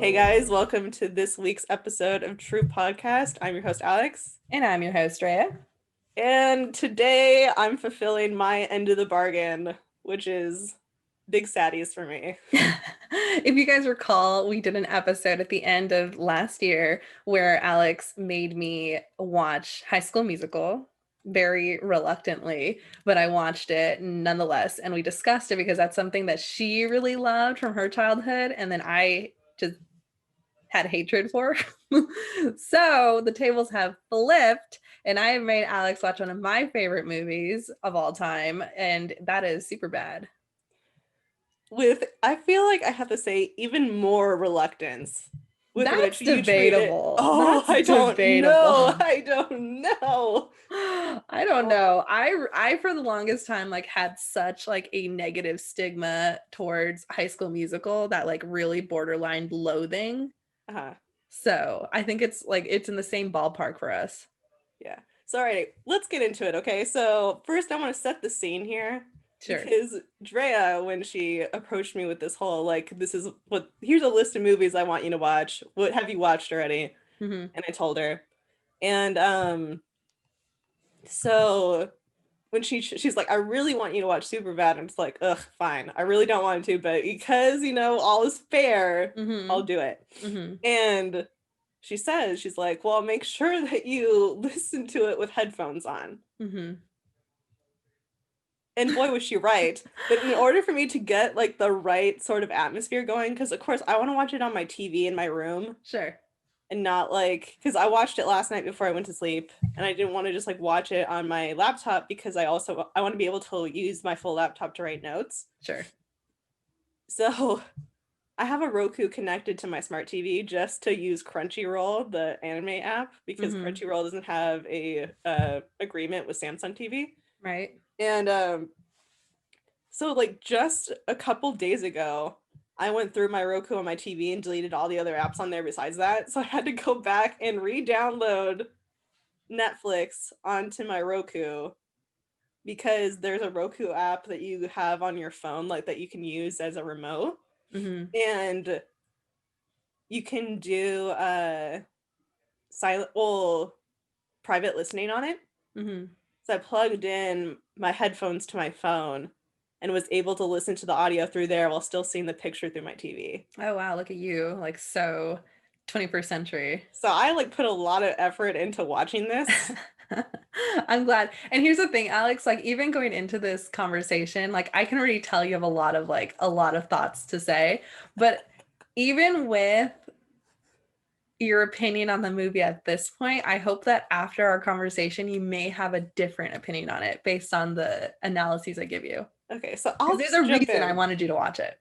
Hey guys, welcome to this week's episode of TRUUU Podcast. I'm your host, Alex. And I'm your host, Drea. And today I'm fulfilling my end of the bargain, which is big saddies for me. If you guys recall, we did an episode at the end of last year where Alex made me watch High School Musical very reluctantly, but I watched it nonetheless. And we discussed it because that's something that she really loved from her childhood. And then I just had hatred for. So the tables have flipped, and I have made Alex watch one of my favorite movies of all time, and that is Superbad. I feel like I have to say, even more reluctance. With that's which you debatable. Oh, that's debatable. I don't know. I don't know. I for the longest time had such a negative stigma towards High School Musical that really borderline loathing. Uh-huh. So I think it's in the same ballpark for us. Yeah. So all right, let's get into it. Okay. So first I want to set the scene here. Sure. Because Drea, when she approached me with this whole here's a list of movies I want you to watch. What have you watched already? Mm-hmm. And I told her. And so when she's like, I really want you to watch Superbad. I'm just like, ugh, fine. I really don't want to, but because all is fair, mm-hmm. I'll do it. Mm-hmm. And she says, she's like, well, make sure that you listen to it with headphones on. Mm-hmm. And boy, was she right. But in order for me to get the right sort of atmosphere going, because of course I want to watch it on my TV in my room. Sure. And not because I watched it last night before I went to sleep, and I didn't want to just watch it on my laptop because I want to be able to use my full laptop to write notes. Sure. So I have a Roku connected to my smart TV just to use Crunchyroll, the anime app, because mm-hmm. Crunchyroll doesn't have a agreement with Samsung TV. Right. And so just a couple days ago, I went through my Roku on my TV and deleted all the other apps on there besides that. So I had to go back and re-download Netflix onto my Roku because there's a Roku app that you have on your phone that you can use as a remote. Mm-hmm. And you can do private listening on it. Mm-hmm. So I plugged in my headphones to my phone and was able to listen to the audio through there while still seeing the picture through my TV. Oh, wow. Look at you. So 21st century. So I put a lot of effort into watching this. I'm glad. And here's the thing, Alex, even going into this conversation, I can already tell you have a lot of thoughts to say, but even with your opinion on the movie at this point, I hope that after our conversation, you may have a different opinion on it based on the analyses I give you. Okay, so there's a reason I wanted you to watch it.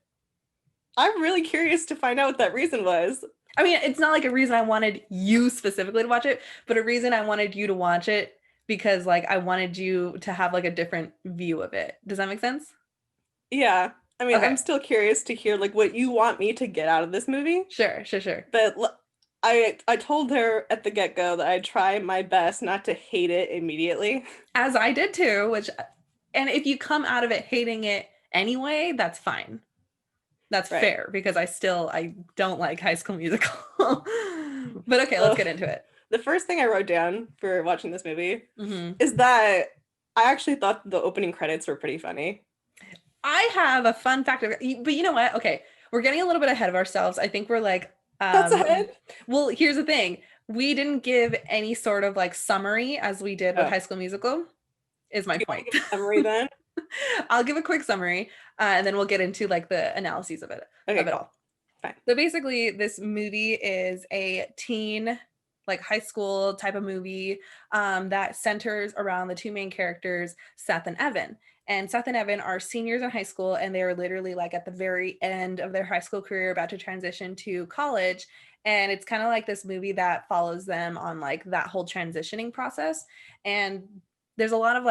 I'm really curious to find out what that reason was. I mean, it's not a reason I wanted you specifically to watch it, but a reason I wanted you to watch it because I wanted you to have a different view of it. Does that make sense? Yeah. I mean, okay. I'm still curious to hear what you want me to get out of this movie. Sure. But I told her at the get-go that I'd try my best not to hate it immediately. As I did too, and if you come out of it hating it anyway, that's fine. That's right. Fair because I don't like High School Musical. But okay, let's get into it. The first thing I wrote down for watching this movie is that I actually thought the opening credits were pretty funny. I have a fun fact, but you know what? Okay, we're getting a little bit ahead of ourselves. I think we're that's ahead? Well, here's the thing. We didn't give any sort of summary as we did with High School Musical, is my point. Give a summary then? I'll give a quick summary and then we'll get into the analyses of it, all. Fine. So basically this movie is a teen, high school type of movie that centers around the two main characters, Seth and Evan. And Seth and Evan are seniors in high school, and they are literally at the very end of their high school career, about to transition to college. And it's kind of this movie that follows them on that whole transitioning process. And there's a lot of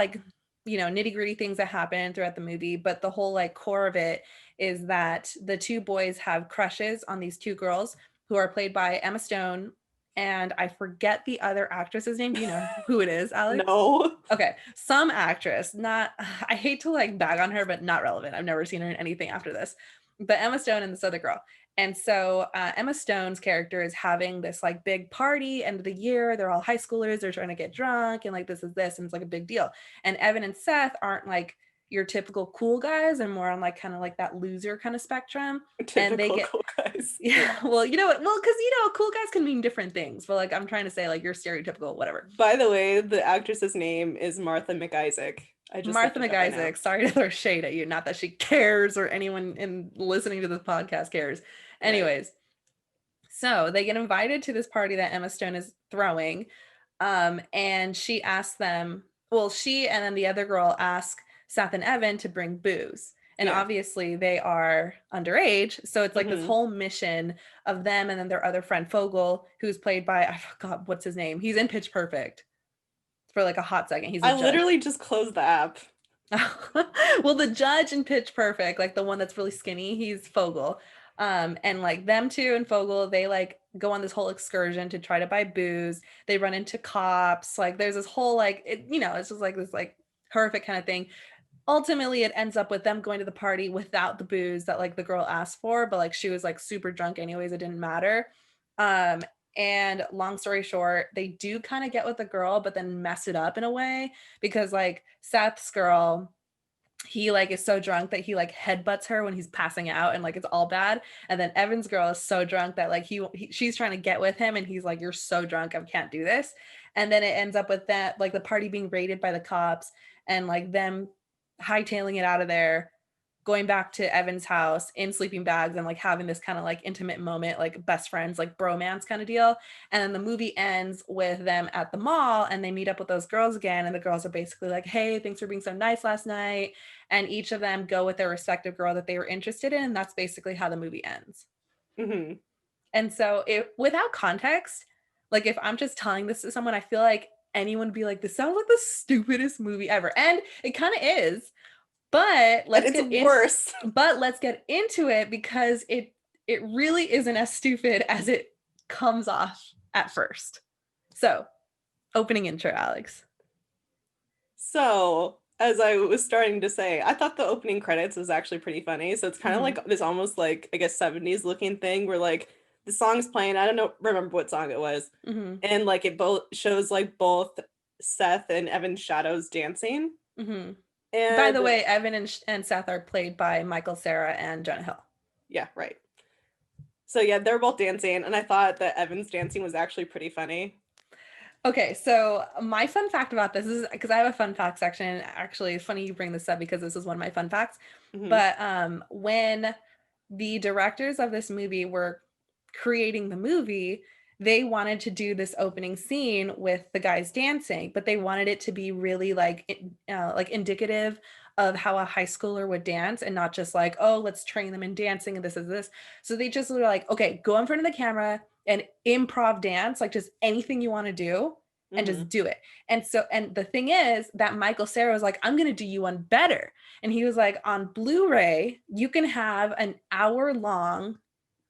nitty gritty things that happen throughout the movie, but the whole core of it is that the two boys have crushes on these two girls who are played by Emma Stone, and I forget the other actress's name. Do you know who it is, Alex? No. Okay, some actress, I hate to bag on her, but not relevant. I've never seen her in anything after this, but Emma Stone and this other girl. And so Emma Stone's character is having this like big party end of the year. They're all high schoolers. They're trying to get drunk and like this is this. And it's like a big deal. And Evan and Seth aren't like your typical cool guys and more on like kind of like that loser kind of spectrum. And they Typical get cool guys. yeah. Well, you know what? Well, because you know, cool guys can mean different things. But like I'm trying to say like you're stereotypical, whatever. By the way, the actress's name is Martha McIsaac. I just Martha looked it up right now. McIsaac, sorry to throw shade at you. Not that she cares or anyone in listening to this podcast cares. Anyways, so they get invited to this party that Emma Stone is throwing. And she asks them, well, she and then the other girl ask Seth and Evan to bring booze. And obviously they are underage. So it's like this whole mission of them and then their other friend Fogel, who's played by, I forgot what's his name. He's in Pitch Perfect. For like a hot second. He's a judge. Literally just closed the app. Well, the judge in Pitch Perfect, like the one that's really skinny, he's Fogel. And like them two and Fogel, they like go on this whole excursion to try to buy booze. They run into cops. Like there's this whole like, it's just like this like horrific kind of thing. Ultimately, it ends up with them going to the party without the booze that like the girl asked for, but like she was like super drunk anyways. It didn't matter. And long story short, they do kind of get with the girl, but then mess it up in a way because like Seth's girl, he like is so drunk that he like headbutts her when he's passing out and like it's all bad. And then Evan's girl is so drunk that like she's trying to get with him and he's like, you're so drunk, I can't do this. And then it ends up with that like the party being raided by the cops and like them hightailing it out of there, going back to Evan's house in sleeping bags and like having this kind of like intimate moment, like best friends, like bromance kind of deal. And then the movie ends with them at the mall and they meet up with those girls again. And the girls are basically like, hey, thanks for being so nice last night. And each of them go with their respective girl that they were interested in. And that's basically how the movie ends. Mm-hmm. And so without context, like if I'm just telling this to someone, I feel like anyone would be like, this sounds like the stupidest movie ever. And it kind of is. But let's get into it because it really isn't as stupid as it comes off at first. So, opening intro, Alex. So, as I was starting to say, I thought the opening credits was actually pretty funny. So it's kind of like this almost like, I guess, 70s looking thing where like the song's playing. I don't remember what song it was. And like it both shows like both Seth and Evan's shadows dancing. And by the way, Evan and Seth are played by Michael Cera and Jonah Hill. Yeah, right. So yeah, they're both dancing, and I thought that Evan's dancing was actually pretty funny. Okay, so my fun fact about this is because I have a fun fact section. Actually, it's funny you bring this up because this is one of my fun facts. But when the directors of this movie were creating the movie, they wanted to do this opening scene with the guys dancing, but they wanted it to be really like indicative of how a high schooler would dance and not just like, oh, let's train them in dancing and this is this. So they just were like, okay, go in front of the camera and improv dance, like just anything you want to do and just do it. And the thing is that Michael Cera was like, I'm going to do you one better. And he was like, on Blu-ray, you can have an hour-long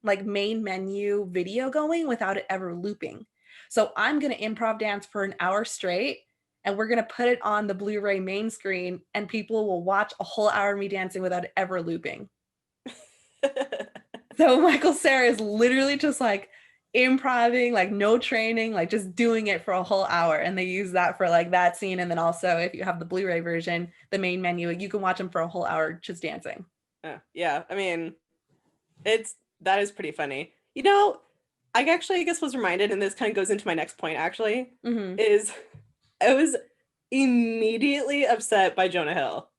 like main menu video going without it ever looping. So I'm going to improv dance for an hour straight and we're going to put it on the Blu-ray main screen and people will watch a whole hour of me dancing without it ever looping. So Michael Cera is literally just like improving, like no training, like just doing it for a whole hour. And they use that for like that scene. And then also if you have the Blu-ray version, the main menu, you can watch them for a whole hour just dancing. Yeah. I mean, that is pretty funny. You know, I guess was reminded, and this kind of goes into my next point actually, is I was immediately upset by Jonah Hill.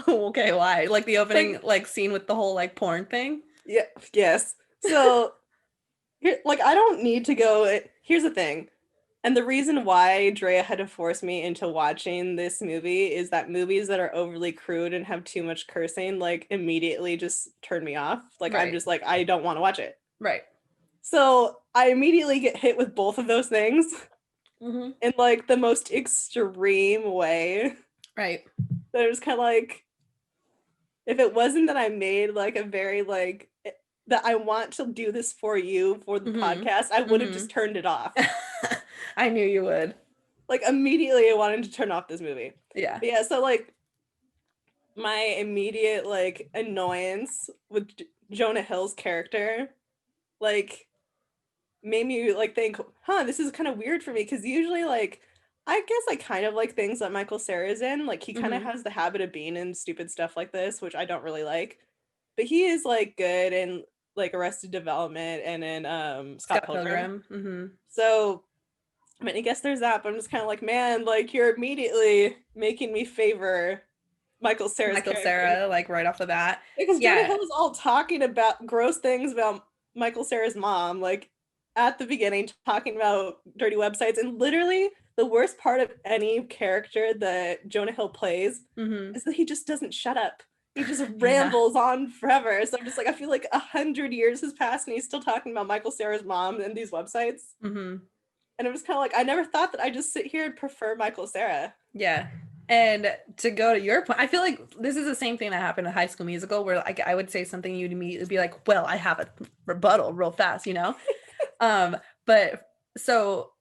Okay, why? Like the opening like scene with the whole like porn thing? Yeah, yes. So like I don't need to go. Here's the thing. And the reason why Drea had to force me into watching this movie is that movies that are overly crude and have too much cursing, like immediately just turn me off. Like I'm just like, I don't want to watch it. Right. So I immediately get hit with both of those things in like the most extreme way. Right. That it was kind of like, if it wasn't that I made like a very like, that I want to do this for you for the podcast, I would have just turned it off. I knew you would. Like immediately I wanted to turn off this movie. Yeah. But yeah, so like my immediate like annoyance with Jonah Hill's character, like, made me like think, this is kind of weird for me, because usually, like, I guess I kind of like things that Michael Cera is in. Like, he kind of Mm-hmm. has the habit of being in stupid stuff like this, which I don't really like. But he is like good in like Arrested Development and in Scott Scott Pilgrim. Pilgrim. Mm-hmm. So I mean, I guess there's that, but I'm just kind of like, man, like, you're immediately making me favor Michael Cera's Michael character. Cera, like right off the bat. Because Jonah Yeah. Hill is all talking about gross things about Michael Cera's mom, like at the beginning, talking about dirty websites. And literally, the worst part of any character that Jonah Hill plays Mm-hmm. is that he just doesn't shut up. He just Yeah. rambles on forever. So I'm just like, I feel like 100 years has passed and he's still talking about Michael Cera's mom and these websites. Mm-hmm. And it was kind of like, I never thought that I just sit here and prefer Michael Cera. Yeah. And to go to your point, I feel like this is the same thing that happened in High School Musical, where like I would say something, you'd immediately be like, well, I have a rebuttal real fast, you know? But so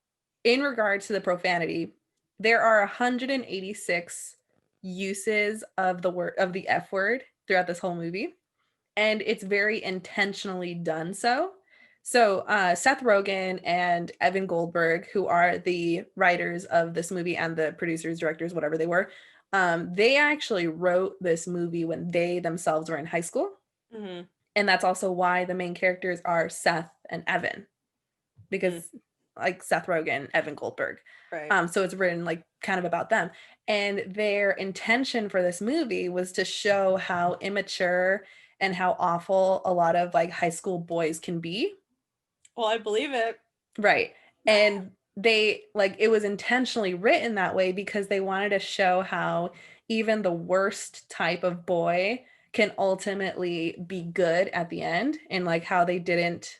in regards to the profanity, there are 186 uses of the word of the F word throughout this whole movie, and it's very intentionally done so. So Seth Rogen and Evan Goldberg, who are the writers of this movie and the producers, directors, whatever they were, they actually wrote this movie when they themselves were in high school. Mm-hmm. And that's also why the main characters are Seth and Evan, because like Seth Rogen, Evan Goldberg. Right. So it's written like kind of about them. And their intention for this movie was to show how immature and how awful a lot of like high school boys can be. Well, I believe it. Right. And they like it was intentionally written that way because they wanted to show how even the worst type of boy can ultimately be good at the end, and like how they didn't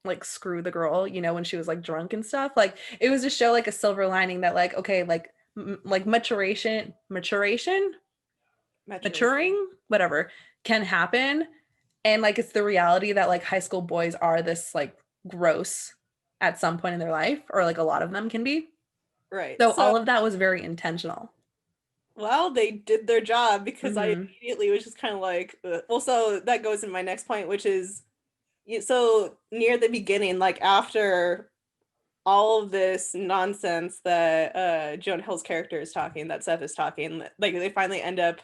like screw the girl, you know, when she was like drunk and stuff. Like it was to show like a silver lining that like, okay, like like Maturation. maturing, whatever can happen. And like it's the reality that like high school boys are this like gross at some point in their life, or like a lot of them can be. Right. So So, all of that was very intentional. well, they did their job, because I Mm-hmm. immediately was just kind of like, ugh. Well, so that goes in my next point, which is, so near the beginning, like after all of this nonsense that Jonah Hill's character is talking, that Seth is talking, like they finally end up.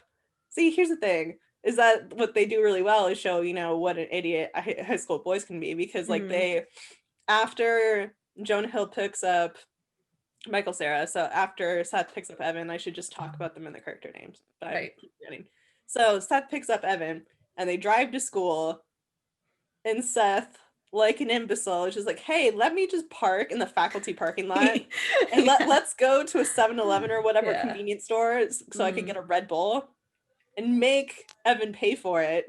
See, here's the thing: is that what they do really well is show, what an idiot high school boys can be, because like Mm-hmm. after Jonah Hill picks up Michael Cera, so after Seth picks up Evan, I should just talk about them in the character names, but I Right. keep forgetting. So Seth picks up Evan, and they drive to school, and Seth, like an imbecile, is just like, hey, let me just park in the faculty parking lot, and Yeah. let's go to a 7-Eleven or whatever Yeah. convenience store so I could Mm-hmm. get a Red Bull, and make Evan pay for it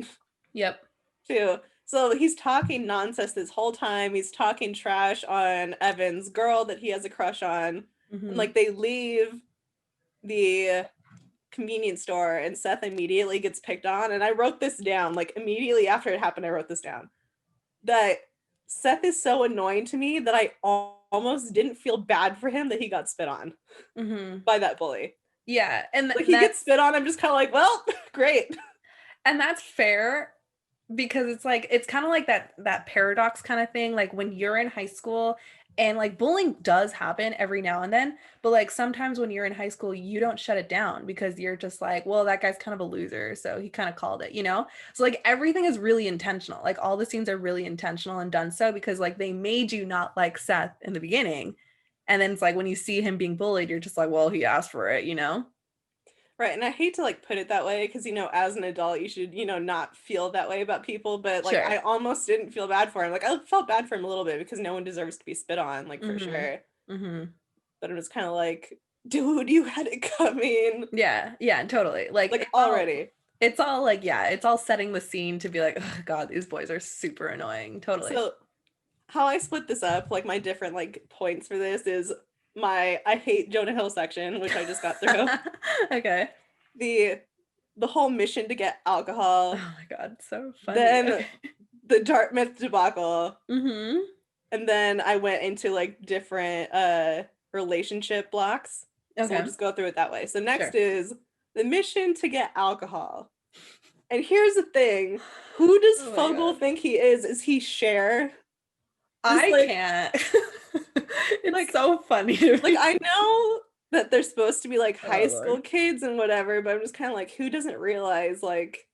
Yep. too. So he's talking nonsense this whole time. He's talking trash on Evan's girl that he has a crush on. And Mm-hmm. like they leave the convenience store, and Seth immediately gets picked on. And I wrote this down, like immediately after it happened, I wrote this down. That Seth is so annoying to me that I almost didn't feel bad for him that he got spit on Mm-hmm. by that bully. Yeah. And Like he gets spit on, I'm just kind of like, well, great. that's fair, because it's like it's kind of like that paradox kind of thing, like when you're in high school and like bullying does happen every now and then, but like sometimes when you're in high school you don't shut it down because you're just like, well, that guy's kind of a loser, so he kind of called it, you know? So like everything is really intentional, like all the scenes are really intentional and done so because like they made you not like Seth in the beginning, and then it's like when you see him being bullied you're just like, well, he asked for it, you know? Right. And I hate to like put it that way, because, as an adult, you should, not feel that way about people. But like, Sure. I almost didn't feel bad for him. Like, I felt bad for him a little bit, because no one deserves to be spit on, like, for Mm-hmm. sure. Mm-hmm. But it was kind of like, dude, you had it coming. Yeah, yeah, totally. Like Like, already. it's all like, yeah, it's all setting the scene to be like, oh God, these boys are super annoying. Totally. So, how I split this up, like, my different, like, points for this is my I hate Jonah Hill section, which I just got through. Okay. The the whole mission to get alcohol. Oh my God, so funny. Then Okay. the Dartmouth debacle. Mm-hmm. And then I went into like different relationship blocks. So we'll Okay. just go through it that way. So next Sure. is the mission to get alcohol. And here's the thing. Who does Oh my Fogel God. think he is? Is he Cher? Just I like, can't. It's like, so funny to like me. I know that they're supposed to be like high Oh school Lord. kids and whatever, but I'm just kind of like, who doesn't realize like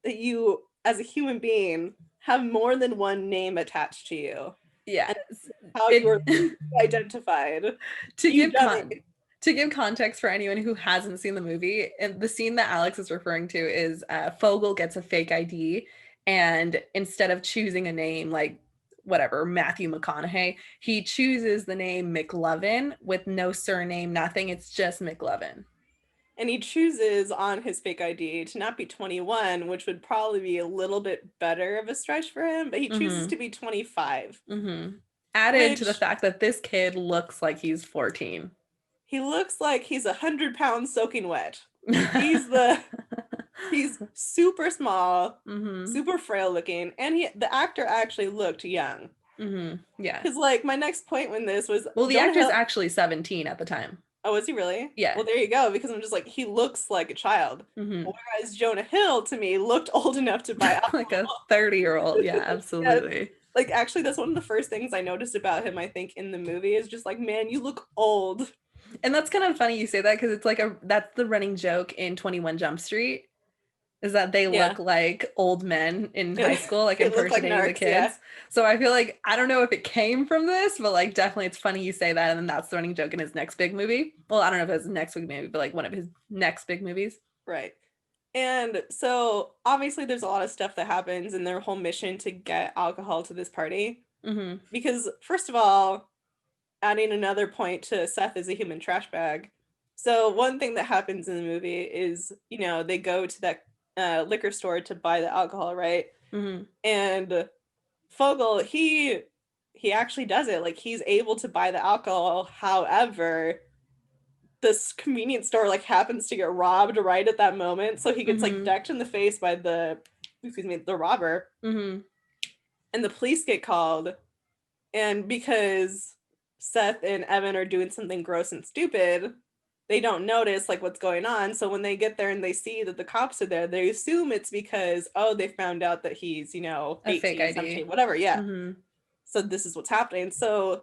that you as a human being have more than one name attached to you Yes. and how you are It identified. to You give dummy. to give context for anyone who hasn't seen the movie, and the scene that Alex is referring to is Fogel gets a fake ID, and instead of choosing a name like whatever Matthew McConaughey, he chooses the name McLovin with no surname, nothing. It's just McLovin. And he chooses on his fake ID to not be 21, which would probably be a little bit better of a stretch for him, but he chooses Mm-hmm. to be 25, Mm-hmm. Added to the which fact that this kid looks like he's 14. he looks like he's 100 pounds soaking wet. He's the he's super small, Mm-hmm. super frail looking, and the actor actually looked young. Mm-hmm. Yeah. Because like my next point when this was Well, the Jonah actor's Hill. actually 17 at the time. Oh, is he really? Yeah. Well, there you go. Because I'm just like he looks like a child, Mm-hmm. whereas Jonah Hill to me looked old enough to buy Like a alcohol. 30-year-old. Yeah, Yes. absolutely. Like actually, that's one of the first things I noticed about him. I think in the movie is just like, man, you look old. And that's kind of funny you say that because it's like that's the running joke in 21 Jump Street is that they Yeah, look like old men in high school, like they look like impersonating the narcs. Yeah, kids. So I feel like I don't know if it came from this, but like definitely it's funny you say that, and then that's the running joke in his next big movie. Well, I don't know if it's his next big movie, but like one of his next big movies. right. And so obviously there's a lot of stuff that happens in their whole mission to get alcohol to this party. Mm-hmm. Because first of all, adding another point to Seth is a human trash bag. So one thing that happens in the movie is, they go to that liquor store to buy the alcohol, right? Mm-hmm. And Fogel, he actually does it. Like he's able to buy the alcohol. However, this convenience store like happens to get robbed right at that moment, so he gets like Mm-hmm. decked in the face by the robber, Mm-hmm. and the police get called. And because Seth and Evan are doing something gross and stupid, they don't notice like what's going on. So when they get there and they see that the cops are there, they assume it's because they found out that he's A fake 18, ID. 17, whatever. Yeah. Mm-hmm. So this is what's happening. So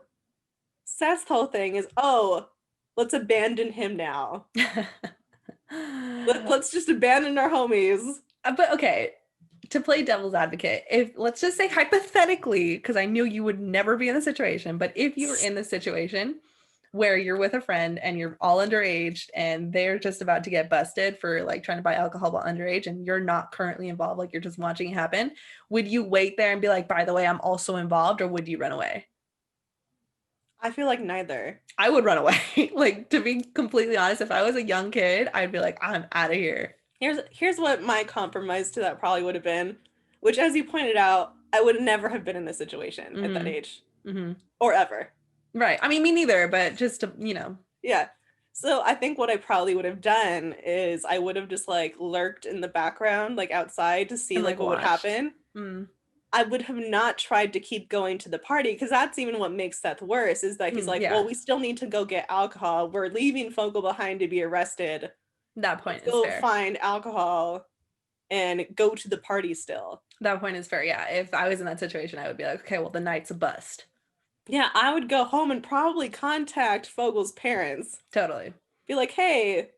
Seth's whole thing is, let's abandon him now. Let's just abandon our homies. But okay, to play devil's advocate, if let's just say hypothetically, because I knew you would never be in the situation, but if you were in the situation where you're with a friend and you're all underage and they're just about to get busted for like trying to buy alcohol while underage and you're not currently involved, like you're just watching it happen, would you wait there and be like, by the way, I'm also involved, or would you run away? I feel like neither. I would run away. Like, to be completely honest, if I was a young kid, I'd be like, I'm out of here. Here's what my compromise to that probably would have been, which, as you pointed out, I would never have been in this situation at that Mm-hmm. age, Mm-hmm. or ever. Right. I mean, me neither, but just to, Yeah. So I think what I probably would have done is I would have just like lurked in the background, like outside, to see and like like what would watched. happen. Mm. I would have not tried to keep going to the party, because that's even what makes Seth worse, is that he's like, Yeah. well, we still need to go get alcohol. We're leaving Fogel behind to be arrested. That point Let's is go fair. find alcohol and go to the party still. That point is fair. Yeah. If I was in that situation, I would be like, okay, well, the night's a bust. Yeah, I would go home and probably contact Fogel's parents. Totally. Be like, hey,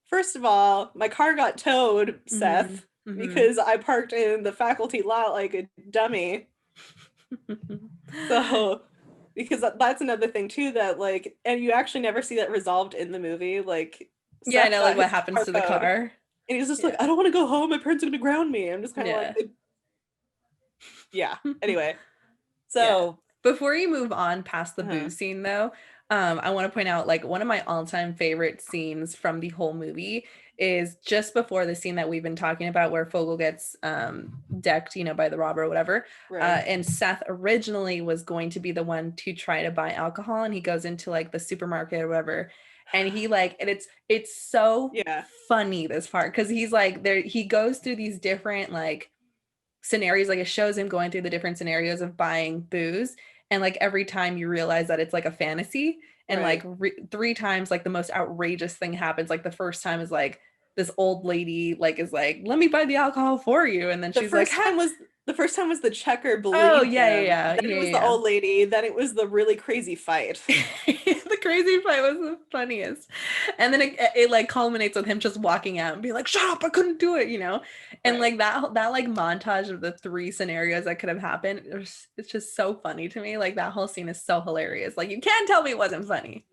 first of all, my car got towed, Seth, Mm-hmm. because I parked in the faculty lot like a dummy. So, because that's another thing too, that like, and you actually never see that resolved in the movie. Like, yeah, I Seth know, got like what his happens to the towed, car. and he's just like, I don't want to go home. My parents are going to ground me. I'm just kind of like, yeah. Anyway, so before you move on past the booze scene, though, I want to point out like one of my all-time favorite scenes from the whole movie is just before the scene that we've been talking about, where Fogel gets decked, by the robber or whatever. right. And Seth originally was going to be the one to try to buy alcohol, and he goes into like the supermarket or whatever, and he like, and it's so funny, this part, because he's like there, he goes through these different like scenarios, like it shows him going through the different scenarios of buying booze, and like every time you realize that it's like a fantasy, and like 3 times like the most outrageous thing happens. Like the first time is like this old lady like is like, let me buy the alcohol for you, and then she's like, the first time was the checker oh believed yeah, him. yeah, Then it was the old lady. Then it was the really crazy fight. The crazy fight was the funniest, and then it like culminates with him just walking out and being like, shut up, I couldn't do it, you know. And like that like montage of the 3 scenarios that could have happened, it's just so funny to me. Like that whole scene is so hilarious. Like you can't tell me it wasn't funny.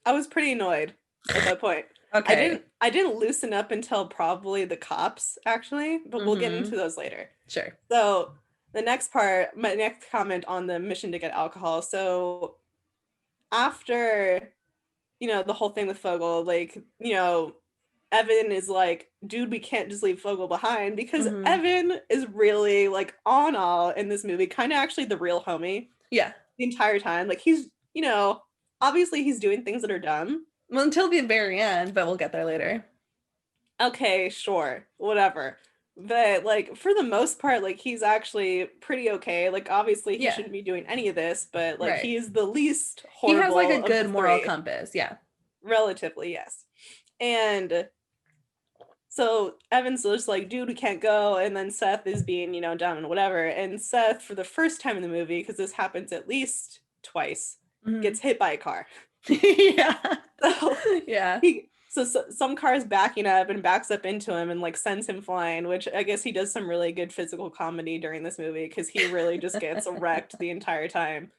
I was pretty annoyed at that point. Okay. I didn't loosen up until probably the cops, actually, but we'll get into those later. Sure. So the next part, my next comment on the mission to get alcohol. So after, you know, the whole thing with Fogel, like, you know, Evan is like, dude, we can't just leave Fogel behind, because Evan is really like on all in this movie, kind of actually the real homie. Yeah. The entire time. Like he's, you know, obviously he's doing things that are dumb. Well, until the very end, but we'll get there later. Okay, sure, whatever. But like for the most part, like he's actually pretty okay. Like obviously he shouldn't be doing any of this, but like he's the least horrible. He has like a good moral compass, yeah. Relatively, yes. And so Evan's just like, dude, we can't go. And then Seth is being, you know, dumb and whatever. And Seth, for the first time in the movie, because this happens at least twice, gets hit by a car. Yeah. So, yeah. So some car's backing up and backs up into him and like sends him flying, which I guess he does some really good physical comedy during this movie, because he really just gets wrecked the entire time.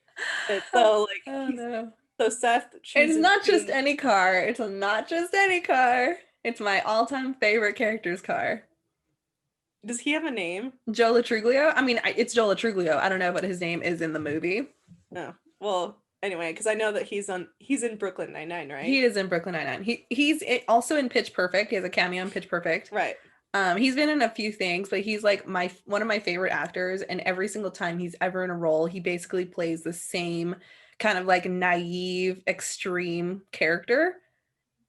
But so like, so Seth chooses. It's not just any car. It's not just any car. It's my all-time favorite character's car. Does he have a name? Joe Latruglio? I mean, it's Joe Latruglio. I don't know what his name is in the movie. No. Well, anyway, because I know that he's in Brooklyn Nine-Nine, right? He is in Brooklyn Nine-Nine. He's also in Pitch Perfect. He has a cameo in Pitch Perfect. Right. He's been in a few things, but he's like one of my favorite actors, and every single time he's ever in a role, he basically plays the same kind of like naive, extreme character.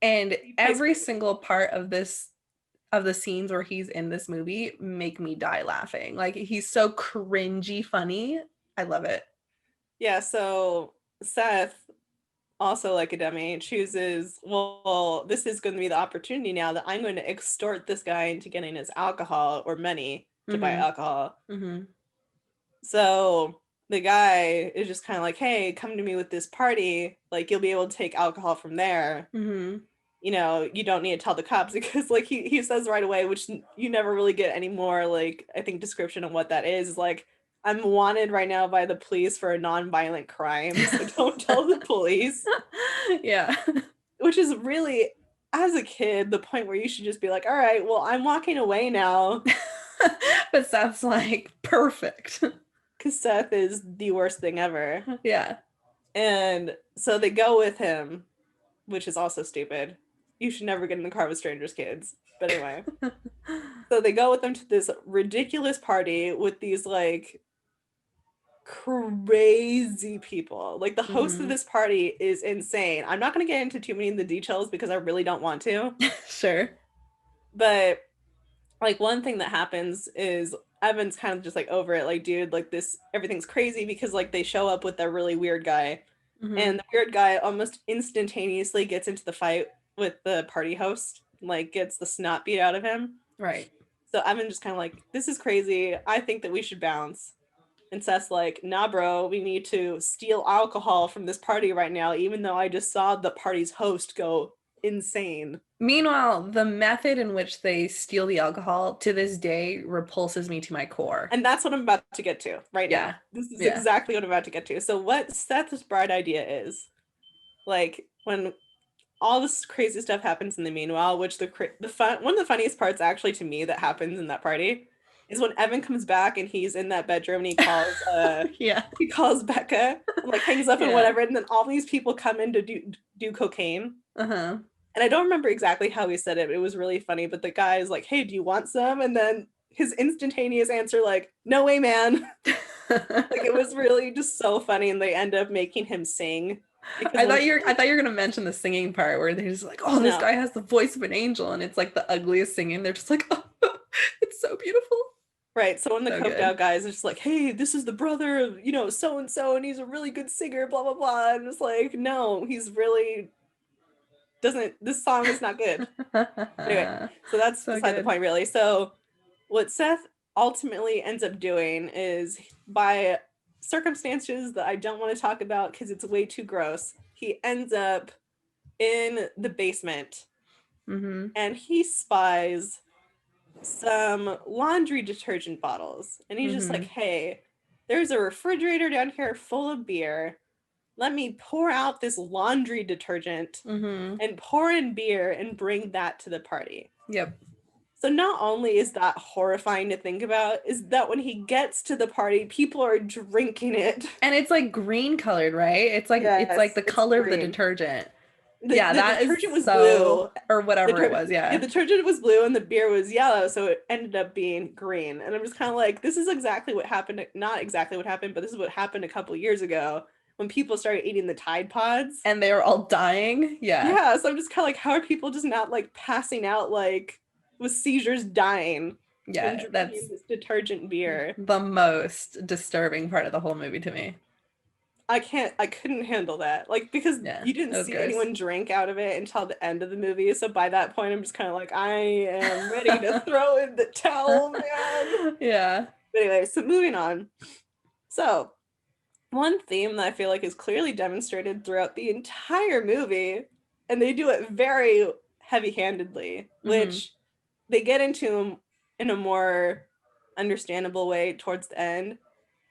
And every single part of the scenes where he's in this movie make me die laughing. Like he's so cringy funny. I love it. Yeah, so Seth, also like a dummy, chooses, well, this is going to be the opportunity now that I'm going to extort this guy into getting his alcohol or money to buy alcohol. So the guy is just kind of like, hey, come to me with this party. Like, you'll be able to take alcohol from there. You know, you don't need to tell the cops, because like he says right away, which you never really get any more, like, I think, description of what that is like, I'm wanted right now by the police for a non-violent crime, so don't tell the police. Yeah. Which is really, as a kid, the point where you should just be like, all right, well, I'm walking away now. But Seth's like, perfect. Because Seth is the worst thing ever. Yeah. And so they go with him, which is also stupid. You should never get in the car with strangers' kids. But anyway. So they go with them to this ridiculous party with these like crazy people. Like the host of this party is insane. I'm not going to get into too many of the details because I really don't want to. Sure. But like one thing that happens is Evan's kind of just like over it. Like, dude, like this, everything's crazy, because like they show up with a really weird guy. And the weird guy almost instantaneously gets into the fight with the party host, like gets the snot beat out of him. Right. So Evan just kind of like, this is crazy. I think that we should bounce. And Seth's like, nah, bro, we need to steal alcohol from this party right now, even though I just saw the party's host go insane. Meanwhile, the method in which they steal the alcohol to this day repulses me to my core. And that's what I'm about to get to right now. This is exactly what I'm about to get to. So what Seth's bright idea is, like, when all this crazy stuff happens in the meanwhile, which one of the funniest parts actually to me that happens in that party is when Evan comes back and he's in that bedroom and he calls he calls Becca and like hangs up and whatever, and then all these people come in to do cocaine. And I don't remember exactly how he said it, but it was really funny. But the guy is like, hey, do you want some? And then his instantaneous answer, like, no way, man. Like, it was really just so funny. And they end up making him sing. I thought you were gonna mention the singing part where they're just like, oh, this guy has the voice of an angel, and it's like the ugliest singing. They're just like, oh, it's so beautiful. Right. So when the coked out guys are just like, hey, this is the brother of, you know, so and so, and he's a really good singer, blah blah blah. And it's like, no, he's really this song is not good. Anyway, so that's So beside the good. point, really. So what Seth ultimately ends up doing is, by circumstances that I don't want to talk about because it's way too gross, he ends up in the basement and he spies some laundry detergent bottles. And he's just like, hey, there's a refrigerator down here full of beer. Let me pour out this laundry detergent and pour in beer and bring that to the party. Yep. So not only is that horrifying to think about, is that when he gets to the party, people are drinking it. And it's like green colored, right? It's like the color of the detergent. The that detergent was so blue. or whatever it was. Yeah. The detergent was blue and the beer was yellow, so it ended up being green. And I'm just kind of like, this is exactly what happened. Not exactly what happened, but this is what happened a couple years ago when people started eating the Tide Pods. And they were all dying. Yeah. Yeah. So I'm just kind of like, how are people just not like passing out, like with seizures, dying? Yeah, that's this detergent beer. The most disturbing part of the whole movie to me. I couldn't handle that. Like, because you didn't see anyone drink out of it until the end of the movie. So by that point, I'm just kind of like, I am ready to throw in the towel, man. Yeah. But anyway, so moving on. So one theme that I feel like is clearly demonstrated throughout the entire movie, and they do it very heavy-handedly, which they get into in a more understandable way towards the end,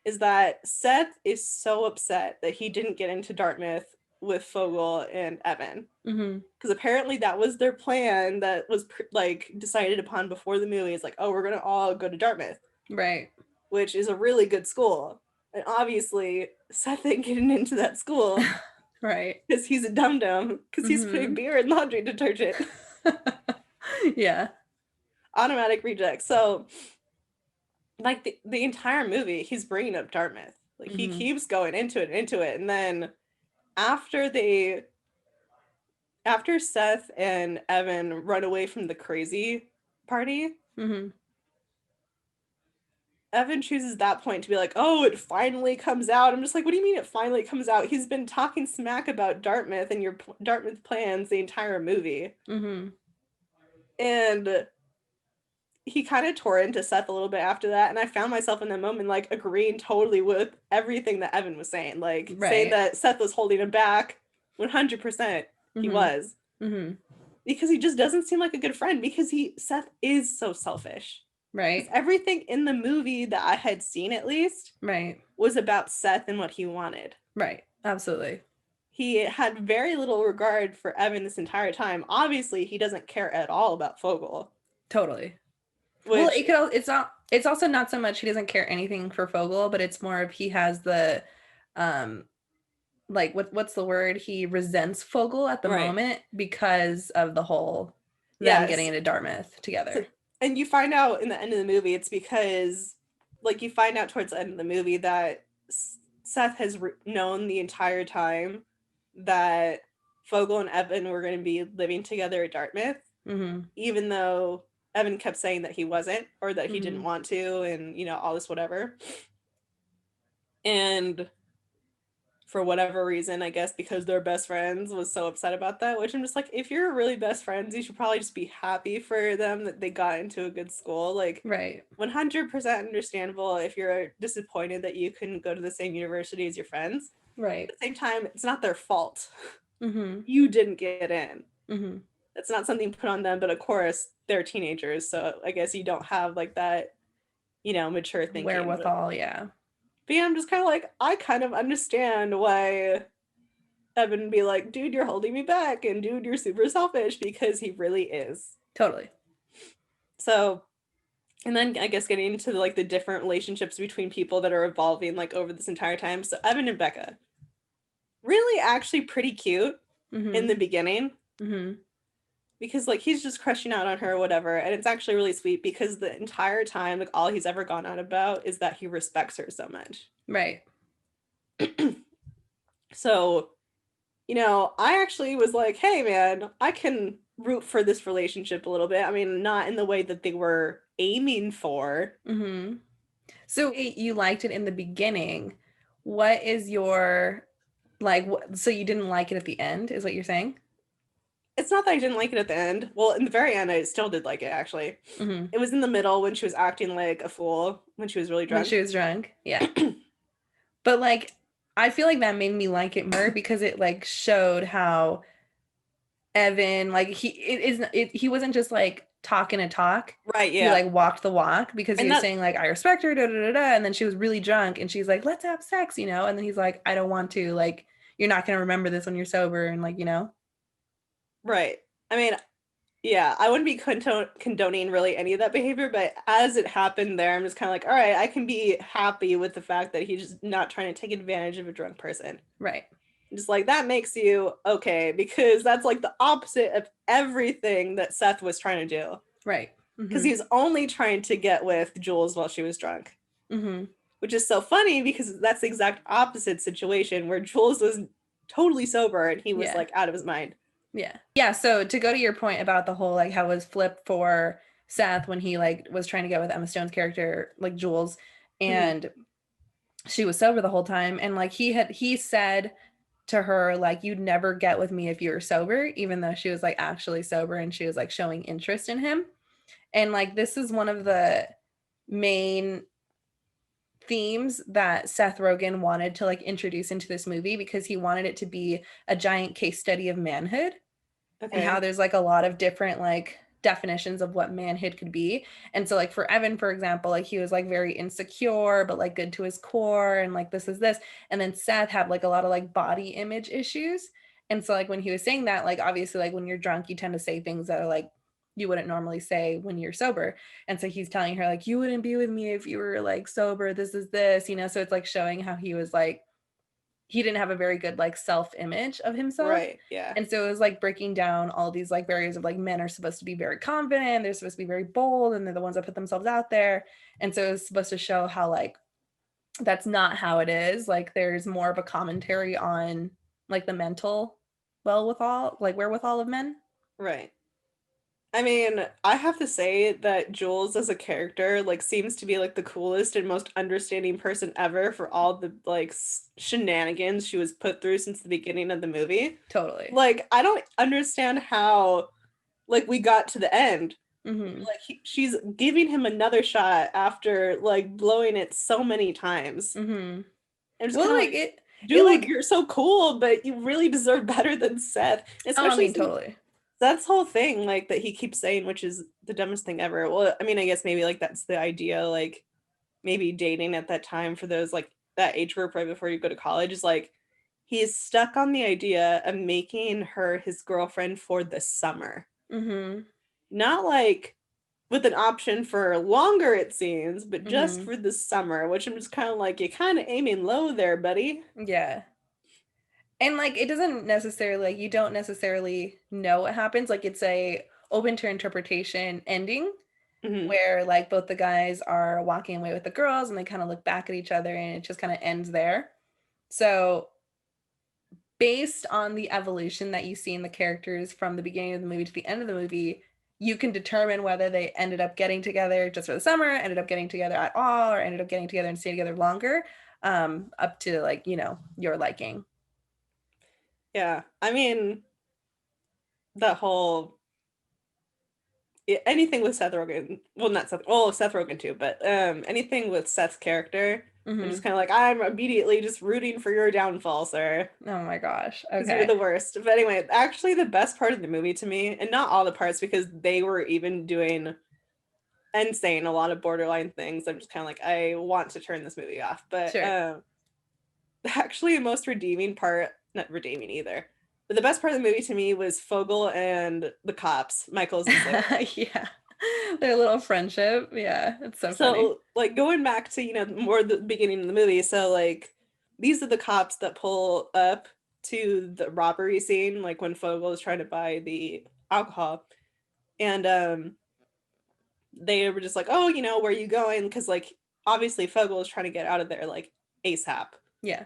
is that Seth is so upset that he didn't get into Dartmouth with Fogel and Evan. Because apparently that was their plan that was like decided upon before the movie. It's like, oh, we're going to all go to Dartmouth. Right. Which is a really good school. And obviously, Seth ain't getting into that school. Right. Because he's a dum-dum. Because he's putting beer in laundry detergent. Yeah. Automatic reject. So like the entire movie, he's bringing up Dartmouth. Like he keeps going into it, and then after Seth and Evan run away from the crazy party, Evan chooses that point to be like, oh, it finally comes out. I'm just like, what do you mean it finally comes out? He's been talking smack about Dartmouth and your Dartmouth plans the entire movie. And he kind of tore into Seth a little bit after that, and I found myself in that moment like agreeing totally with everything that Evan was saying, like saying that Seth was holding him back. 100% he was, because he just doesn't seem like a good friend, because Seth is so selfish, right? Everything in the movie that I had seen, at least, was about Seth and what he wanted. Right. Absolutely. He had very little regard for Evan this entire time. Obviously he doesn't care at all about Fogel. Totally. Well, it's also not so much he doesn't care anything for Fogel, but it's more of he has the like what's the word? He resents Fogel at the moment because of the whole them getting into Dartmouth together. And you find out in the end of the movie, it's because like you find out towards the end of the movie that Seth has known the entire time that Fogel and Evan were going to be living together at Dartmouth, even though Evan kept saying that he wasn't, or that he didn't want to, and, you know, all this whatever. And for whatever reason, I guess because they're best friends, was so upset about that, which I'm just like, if you're really best friends, you should probably just be happy for them that they got into a good school. Like, 100% understandable if you're disappointed that you couldn't go to the same university as your friends. Right. At the same time, it's not their fault. You didn't get in. It's not something put on them, but of course they're teenagers, so I guess you don't have like that, you know, mature thinking. Wherewithal, yeah. But yeah, I'm just kind of like, I kind of understand why Evan would be like, dude, you're holding me back, and dude, you're super selfish, because he really is. Totally. So, and then I guess getting into like the different relationships between people that are evolving like over this entire time. So Evan and Becca, really actually pretty cute in the beginning. Because like he's just crushing out on her or whatever, and it's actually really sweet because the entire time like all he's ever gone on about is that he respects her so much. Right. So, you know, I actually was like, hey man, I can root for this relationship a little bit. I mean, not in the way that they were aiming for. So you liked it in the beginning. What is your so you didn't like it at the end, is what you're saying? it's not that I didn't like it at the end. Well, in the very end, I still did like it, actually. Mm-hmm. It was in the middle when she was acting like a fool when she was really When drunk. she was drunk, yeah. But like, I feel like that made me like it more because it like showed how Evan, like he wasn't just like talking a talk. Right, He yeah. like walked the walk because he And was that, saying like I respect her, da da da da, and then she was really drunk and she's like, let's have sex, you know, and then he's like, I don't want to, like, you're not gonna remember this when you're sober, and like, you know. right. I mean, yeah, I wouldn't be condoning really any of that behavior, but as it happened there, I'm just kind of like, all right, I can be happy with the fact that he's just not trying to take advantage of a drunk person. Right. Just like that makes you okay, because that's like the opposite of everything that Seth was trying to do. Right. Because Mm-hmm. he was only trying to get with Jules while she was drunk. Mm-hmm. Which is so funny because that's the exact opposite situation where Jules was totally sober and he was Yeah. like out of his mind. Yeah, so to go to your point about the whole like how it was flipped for Seth when he like was trying to get with Emma Stone's character, like Jules, and she was sober the whole time, and like he said to her like, you'd never get with me if you were sober, even though she was like actually sober and she was like showing interest in him. And like this is one of the main themes that Seth Rogen wanted to like introduce into this movie, because he wanted it to be a giant case study of manhood. Okay. And how there's like a lot of different like definitions of what manhood could be. And so like for Evan, for example, like he was like very insecure but like good to his core and like this is this. And then Seth had like a lot of like body image issues. And so like when he was saying that, like obviously like when you're drunk you tend to say things that are like you wouldn't normally say when you're sober. And so he's telling her like, you wouldn't be with me if you were like sober, this is this, you know. So it's like showing how he was like, he didn't have a very good like self-image of himself. Right, yeah. And so it was like breaking down all these like barriers of like men are supposed to be very confident, they're supposed to be very bold, and they're the ones that put themselves out there. And so it was supposed to show how like that's not how it is. Like there's more of a commentary on like the mental wherewithal of men. Right. I mean, I have to say that Jules as a character like seems to be like the coolest and most understanding person ever for all the like shenanigans she was put through since the beginning of the movie. Totally. Like I don't understand how like we got to the end. Mm-hmm. Like she's giving him another shot after like blowing it so many times. Mm-hmm. And just Well, kind of like like, it dude, like, you're so cool, but you really deserve better than Seth. oh, I Especially mean, totally. that's the whole thing, like that he keeps saying, which is the dumbest thing ever. Well, I mean, I guess maybe like that's the idea, like maybe dating at that time for those like that age group right before you go to college is like he's stuck on the idea of making her his girlfriend for the summer. Mm-hmm. Not like with an option for longer, it seems, but just Mm-hmm. for the summer, which I'm just kind of like, you're kind of aiming low there, buddy. Yeah. And like it doesn't necessarily, like you don't necessarily know what happens. Like it's a open to interpretation ending Mm-hmm. where like both the guys are walking away with the girls and they kind of look back at each other and it just kind of ends there. So based on the evolution that you see in the characters from the beginning of the movie to the end of the movie, you can determine whether they ended up getting together just for the summer, ended up getting together at all, or ended up getting together and stay together longer, up to like, you know, your liking. Yeah, I mean, the whole anything with Seth Rogen, well, not Seth, well, Seth Rogen too, but anything with Seth's character, I'm just kind of like, I'm immediately just rooting for your downfall, sir. Oh my gosh. Because you're Okay. the worst. But anyway, actually, the best part of the movie to me, and not all the parts, because they were even doing and saying a lot of borderline things. I'm just kind of like, I want to turn this movie off. But Sure. actually, the most redeeming part, not redeeming either, but the best part of the movie to me was Fogel and the cops, Michael's and Sarah. Yeah. Their little friendship. Yeah. It's so funny. So, like, going back to, you know, more the beginning of the movie. So, like, these are the cops that pull up to the robbery scene, like when Fogel is trying to buy the alcohol. And they were just like, oh, you know, where are you going? Because, like, obviously Fogel is trying to get out of there, like, ASAP. Yeah.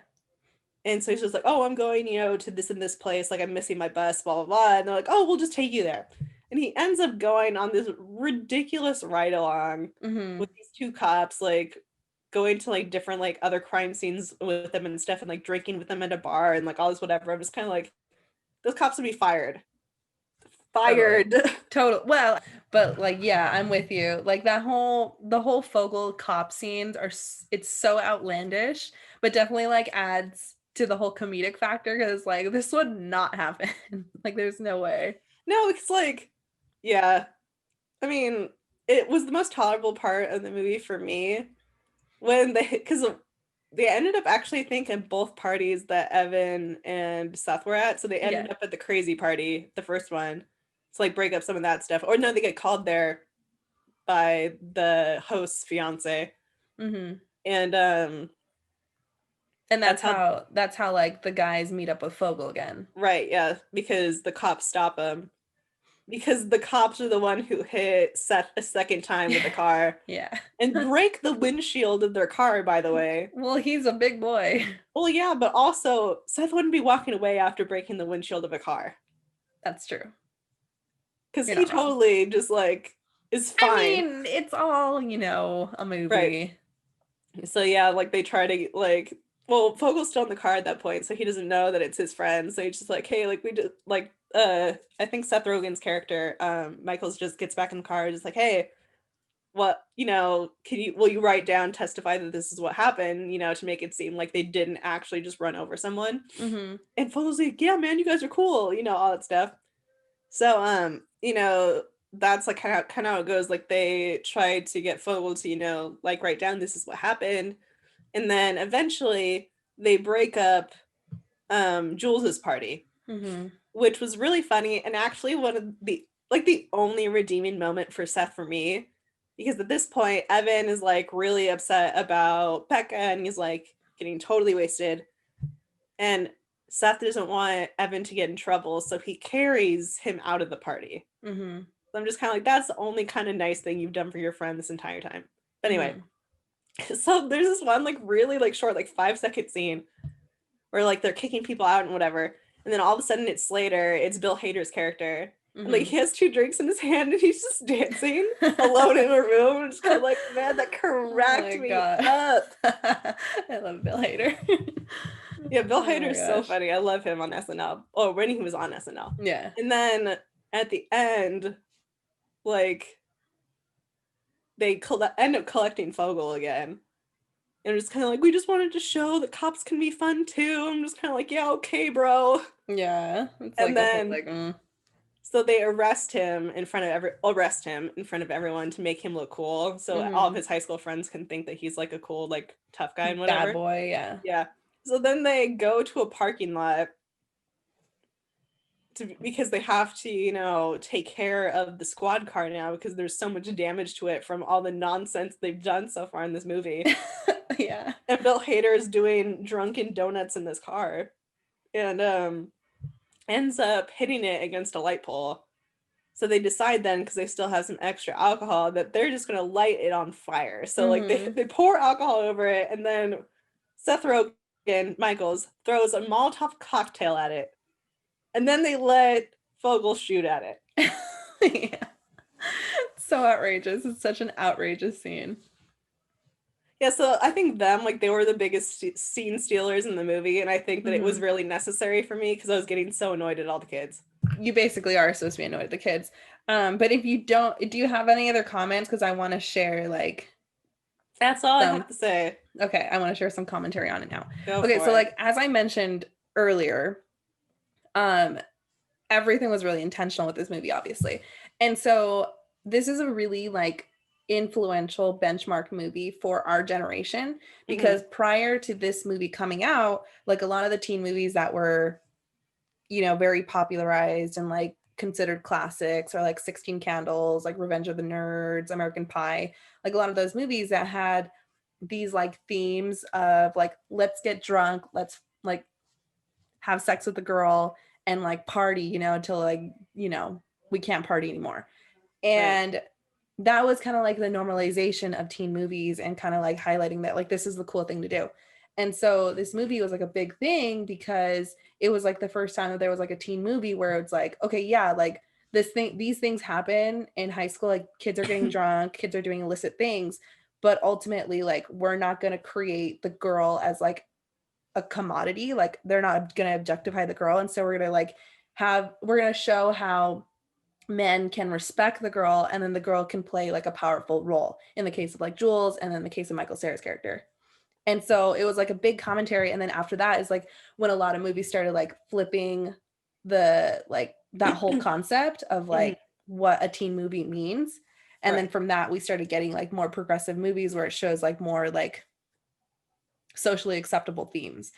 And so he's just like, oh, I'm going, you know, to this and this place. Like, I'm missing my bus, blah, blah, blah. And they're like, oh, we'll just take you there. And he ends up going on this ridiculous ride along with these two cops, like, going to, like, different, like, other crime scenes with them and stuff and, like, drinking with them at a bar and, like, all this whatever. I'm just kind of like, those cops would be fired. Fired. Total. Well, but like, yeah, I'm with you. Like the whole Fogel cop scenes it's so outlandish, but definitely like adds to the whole comedic factor because like this would not happen. Like there's no way. No, it's like, yeah. I mean, it was the most tolerable part of the movie for me when because they ended up actually thinking both parties that Evan and Seth were at. So they ended up at the crazy party, the first one, to like break up some of that stuff. Or no, they get called there by the host's fiance. Mm-hmm. And that's how like the guys meet up with Fogel again. Right, yeah, because the cops stop him. Because the cops are the one who hit Seth a second time with the car. Yeah. And break the windshield of their car, by the way. Well, he's a big boy. Well, yeah, but also Seth wouldn't be walking away after breaking the windshield of a car. That's true. Because he totally just like is fine. I mean, it's all, a movie. Right. So yeah, like they try to like, well, Fogel's still in the car at that point, so he doesn't know that it's his friend. So he's just like, hey, like we just like I think Seth Rogen's character, Michaels just gets back in the car, just like, hey, what, will you write down, testify that this is what happened, to make it seem like they didn't actually just run over someone. Mm-hmm. And Fogel's like, yeah, man, you guys are cool, all that stuff. So, that's like kind of how it goes. Like they tried to get Fogel to, like write down this is what happened. And then eventually they break up Jules's party, mm-hmm. which was really funny. And actually one of the only redeeming moment for Seth for me, because at this point, Evan is like really upset about Becca and he's like getting totally wasted. And Seth doesn't want Evan to get in trouble, so he carries him out of the party. Mm-hmm. So I'm just kind of like, that's the only kind of nice thing you've done for your friend this entire time. But anyway, so there's this one like really like short, like 5-second scene where like they're kicking people out and whatever. And then all of a sudden it's Slater, it's Bill Hader's character. Mm-hmm. And like he has 2 drinks in his hand and he's just dancing alone in a room. And just kind of like, man, that cracked me up. I love Bill Hader. Yeah, Bill Hader's so funny. I love him on SNL. Oh, when he was on SNL. Yeah. And then at the end, like they end up collecting Fogel again. And it's kind of like, we just wanted to show that cops can be fun too. I'm just kind of like, yeah, okay, bro. Yeah. It's and then so they arrest him in front of everyone to make him look cool. So all of his high school friends can think that he's like a cool, like tough guy and whatever. Bad boy, yeah. Yeah. So then they go to a parking lot because they have to, take care of the squad car now because there's so much damage to it from all the nonsense they've done so far in this movie. Yeah. And Bill Hader is doing drunken donuts in this car and ends up hitting it against a light pole. So they decide then, because they still have some extra alcohol, that they're just going to light it on fire. So like they pour alcohol over it, and then Seth Rogen, Michaels, throws a Molotov cocktail at it. And then they let Fogel shoot at it. Yeah. So outrageous. It's such an outrageous scene. Yeah, so I think them, like, they were the biggest scene stealers in the movie, and I think that it was really necessary for me because I was getting so annoyed at all the kids. You basically are supposed to be annoyed at the kids. But if you don't, do you have any other comments? Because I want to share, like... That's all I have to say. Okay, I want to share some commentary on it now. So like, as I mentioned earlier, everything was really intentional with this movie, obviously. And so this is a really, like, influential benchmark movie for our generation because prior to this movie coming out, like a lot of the teen movies that were, very popularized and like considered classics or like 16 Candles, like Revenge of the Nerds, American Pie, like a lot of those movies that had these like themes of like, let's get drunk, let's like have sex with the girl and like party, until like, we can't party anymore. And that was kind of like the normalization of teen movies and kind of like highlighting that like this is the cool thing to do. And so this movie was like a big thing because it was like the first time that there was like a teen movie where it's like, okay, yeah, like these things happen in high school, like kids are getting drunk, kids are doing illicit things, but ultimately like we're not going to create the girl as like a commodity, like they're not going to objectify the girl. And so we're going to show how men can respect the girl, and then the girl can play like a powerful role in the case of like Jules, and then the case of Michael Cera's character. And so it was like a big commentary. And then after that is like when a lot of movies started like flipping the like that whole concept of Mhm. like what a teen movie means. And then Right. from that we started getting like more progressive movies where it shows like more like socially acceptable themes.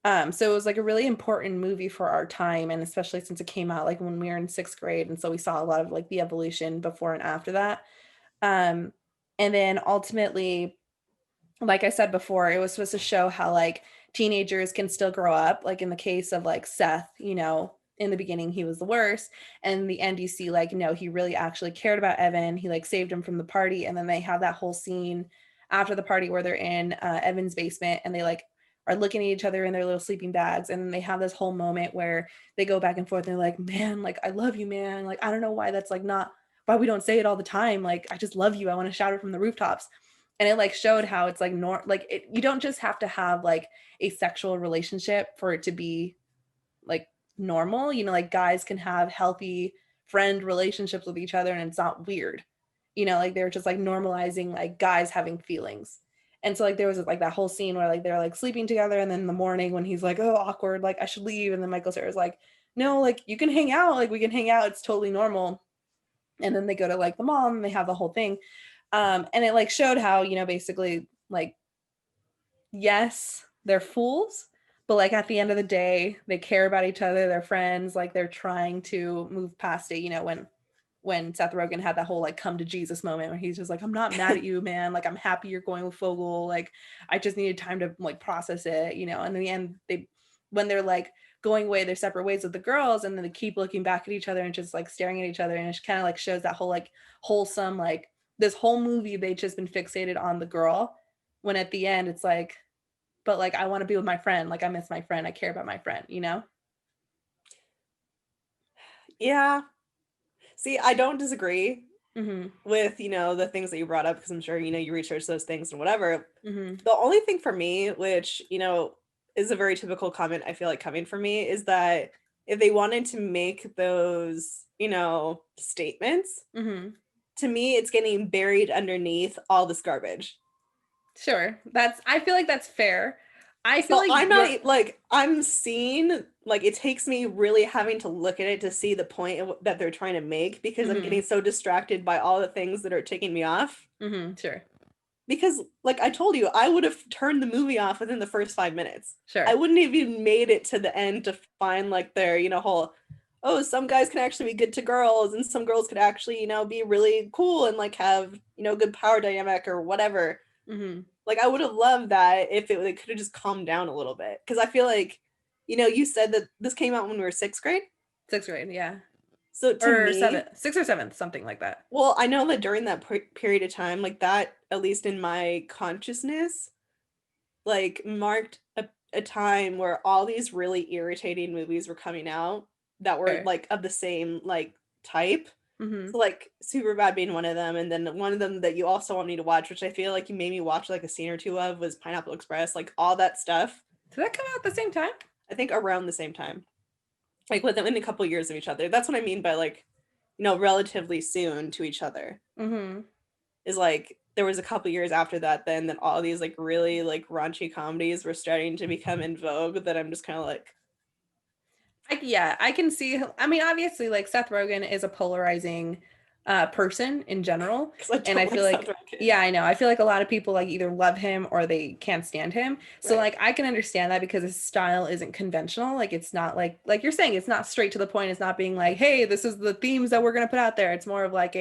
So it was like a really important movie for our time, and especially since it came out like when we were in sixth grade, and so we saw a lot of like the evolution before and after that. Um, and then ultimately, like I said before, it was supposed to show how like teenagers can still grow up. Like in the case of like Seth, you know, in the beginning he was the worst, and in the end you see like no, he really actually cared about Evan. He like saved him from the party, and then they have that whole scene after the party where they're in Evan's basement and they like are looking at each other in their little sleeping bags, and they have this whole moment where they go back and forth and they're like, man, like I love you, man, like I don't know why that's like not why we don't say it all the time, like I just love you, I want to shout it from the rooftops. And it like showed how it's like like you don't just have to have like a sexual relationship for it to be like normal, you know, like guys can have healthy friend relationships with each other and it's not weird, you know, like they're just like normalizing like guys having feelings. And so like there was like that whole scene where like they're like sleeping together, and then in the morning when he's like, oh, awkward, like I should leave, and then Michael Cera's like, no, like you can hang out, like we can hang out, it's totally normal. And then they go to like the mom and they have the whole thing. And it like showed how, you know, basically like, yes, they're fools, but like at the end of the day, they care about each other, they're friends, like they're trying to move past it, you know, when Seth Rogen had that whole like come to Jesus moment where he's just like, I'm not mad at you, man. Like I'm happy you're going with Fogel. Like I just needed time to like process it, you know. And in the end, they when they're like going away their separate ways with the girls, and then they keep looking back at each other and just like staring at each other, and it kind of like shows that whole like wholesome like this whole movie they've just been fixated on the girl, when at the end it's like, but like I want to be with my friend, like I miss my friend, I care about my friend, you know. Yeah. See, I don't disagree Mm-hmm. with, the things that you brought up, because I'm sure, you research those things and whatever. Mm-hmm. The only thing for me, which, is a very typical comment I feel like coming from me, is that if they wanted to make those, statements, Mm-hmm. to me, it's getting buried underneath all this garbage. Sure. I feel like that's fair. I feel So like I'm you're not like, I'm seeing, like, it takes me really having to look at it to see the point that they're trying to make, because I'm mm-hmm. getting so distracted by all the things that are taking me off. Mm-hmm. Sure. Because, like I told you, I would have turned the movie off within the first 5 minutes. I Sure. wouldn't have even made it to the end to find like their, whole, oh, some guys can actually be good to girls and some girls could actually, be really cool and like have, good power dynamic or whatever. Mm-hmm. Like I would have loved that if it could have just calmed down a little bit. Because I feel like, you said that this came out when we were sixth grade. Sixth grade, yeah. So to Or me, seventh, sixth or seventh, something like that. well, I know that during that period of time, like that, at least in my consciousness, like marked a time where all these really irritating movies were coming out that were Sure. like of the same like type. Mm-hmm. So like Superbad being one of them, and then one of them that you also want me to watch, which I feel like you made me watch like a scene or two of, was Pineapple Express, like all that stuff. Did that come out at the same time? I think around the same time, like within a couple years of each other. That's what I mean by like, relatively soon to each other. Mm-hmm. Is like there was a couple years after that then that all these like really like raunchy comedies were starting to become in vogue, that I'm just kind of like, Yeah, I can see. I mean, obviously, like Seth Rogen is a polarizing person in general, because I and I don't like feel Seth like, Rogen. yeah, I know. I feel like a lot of people like either love him or they can't stand him. So Right. like, I can understand that because his style isn't conventional. Like, it's not like you're saying, it's not straight to the point. It's not being like, hey, this is the themes that we're gonna put out there. It's more of like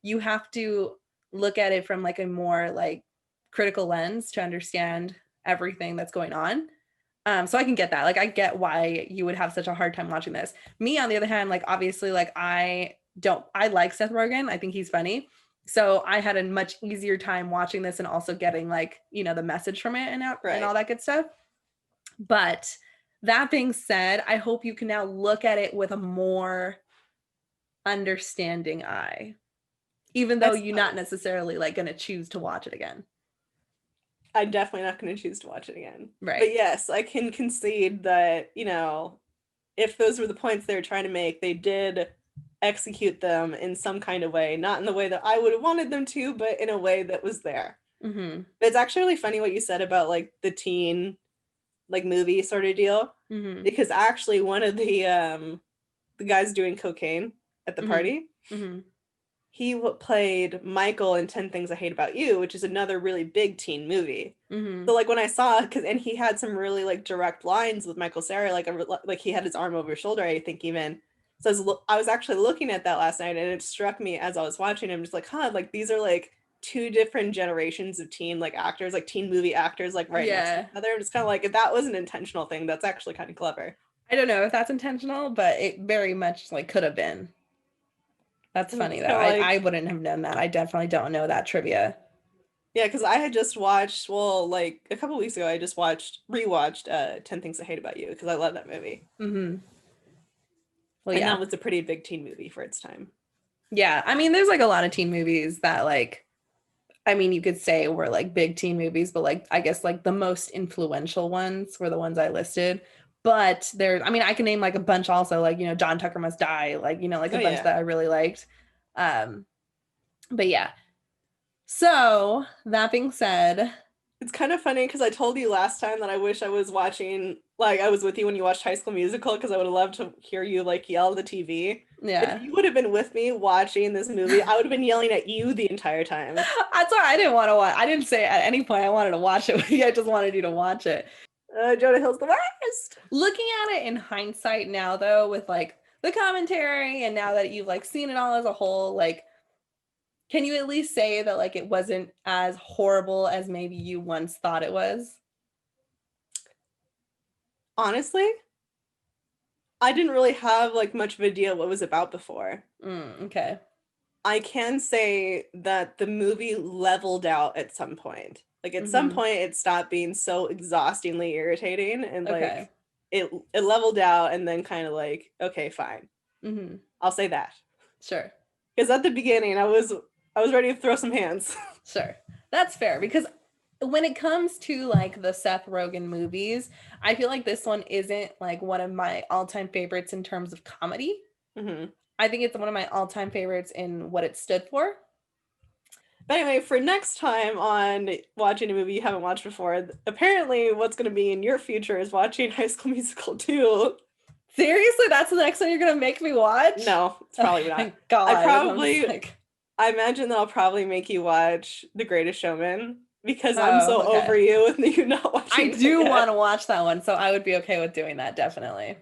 you have to look at it from like a more like critical lens to understand everything that's going on. So I can get that. Like I get why you would have such a hard time watching this. Me, on the other hand, like obviously, like I like Seth Rogen. I think he's funny. So I had a much easier time watching this and also getting like, you know, the message from it and Right. all that good stuff. But that being said, I hope you can now look at it with a more understanding eye, even I though you're not suppose necessarily like going to choose to watch it again. I'm definitely not going to choose to watch it again. Right. But yes, I can concede that, if those were the points they were trying to make, they did execute them in some kind of way, not in the way that I would have wanted them to, but in a way that was there. Mm-hmm. But it's actually really funny what you said about like the teen like movie sort of deal, Mm-hmm. because actually one of the guys doing cocaine at the party, he played Michael in 10 Things I Hate About You, which is another really big teen movie. So like when I saw, and he had some really like direct lines with Michael Cera, like he had his arm over his shoulder, I think even. So I was actually looking at that last night, and it struck me as I was watching him, just like, like these are like two different generations of teen like actors, like teen movie actors, like right next to each other. It's kind of like, if that was an intentional thing, that's actually kind of clever. I don't know if that's intentional, but it very much like could have been. That's funny though. I wouldn't have known that. I definitely don't know that trivia. Yeah, because I had just watched, like a couple weeks ago, I just rewatched 10 Things I Hate About You, because I love that movie. Well, and that was a pretty big teen movie for its time. Yeah, I mean, there's like a lot of teen movies that like, I mean, you could say were like big teen movies, but like, I guess like the most influential ones were the ones I listed. But I mean, I can name like a bunch also, like, John Tucker Must Die, like, like a bunch that I really liked. But yeah. So that being said, it's kind of funny because I told you last time that I wish I was watching, like I was with you when you watched High School Musical, because I would have loved to hear you like yell at the TV. Yeah. If you would have been with me watching this movie, I would have been yelling at you the entire time. That's why I didn't want to watch. I didn't say at any point I wanted to watch it with you. I just wanted you to watch it. Jonah Hill's the worst. Looking at it in hindsight now, though, with like the commentary, and now that you've like seen it all as a whole, like, can you at least say that like it wasn't as horrible as maybe you once thought it was? Honestly, I didn't really have like much of a idea what it was about before. Okay. I can say that the movie leveled out at some point. Like at some point it stopped being so exhaustingly irritating, and like it leveled out, and then kind of like, okay, fine. I'll say that. Sure. Because at the beginning I was ready to throw some hands. Sure. That's fair, because when it comes to like the Seth Rogen movies, I feel like this one isn't like one of my all-time favorites in terms of comedy. I think it's one of my all-time favorites in what it stood for. But anyway, for next time on watching a movie you haven't watched before, apparently what's going to be in your future is watching High School Musical 2. Seriously? That's the next one you're going to make me watch? No, it's probably not. My God, I imagine that I'll probably make you watch The Greatest Showman, because I'm so over you and you not watching I do want to watch that one, so I would be okay with doing that, definitely.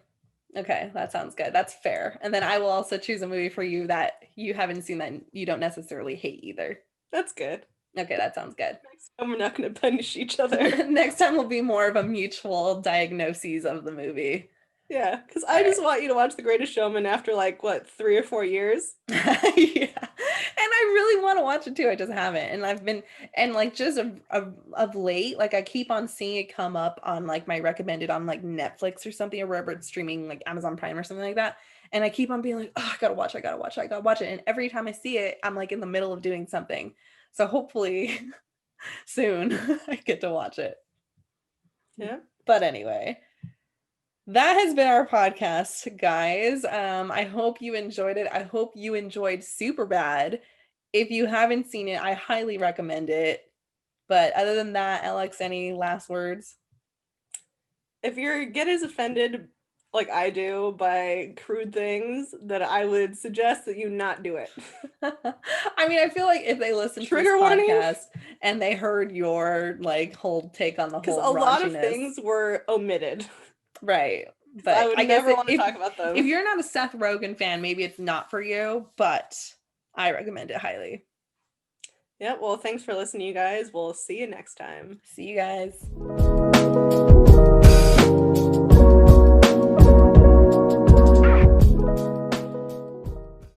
Okay, that sounds good. That's fair. And then I will also choose a movie for you that you haven't seen that you don't necessarily hate either. That's good. Okay, that sounds good. Next time we're not going to punish each other. Next time will be more of a mutual diagnoses of the movie. Yeah, because I just want you to watch The Greatest Showman after like, what, 3 or 4 years? Yeah. And I really want to watch it too. I just haven't. And I've been, and like just of late, like I keep on seeing it come up on like my recommended on like Netflix or something, or wherever it's streaming, like Amazon Prime or something like that. And I keep on being like, oh, I gotta watch it. And every time I see it, I'm like in the middle of doing something. So hopefully soon I get to watch it. Yeah. But anyway, that has been our podcast, guys. I hope you enjoyed it. I hope you enjoyed Superbad. If you haven't seen it, I highly recommend it. But other than that, Alex, any last words? If you get as offended like I do by crude things, that I would suggest that you not do it. I mean, I feel like if they listened to this podcast and they heard your like whole take on the whole, because a lot of things were omitted. Right. But I would never want to talk about them. If you're not a Seth Rogen fan, maybe it's not for you, but I recommend it highly. Yeah, well, thanks for listening, you guys. We'll see you next time. See you guys.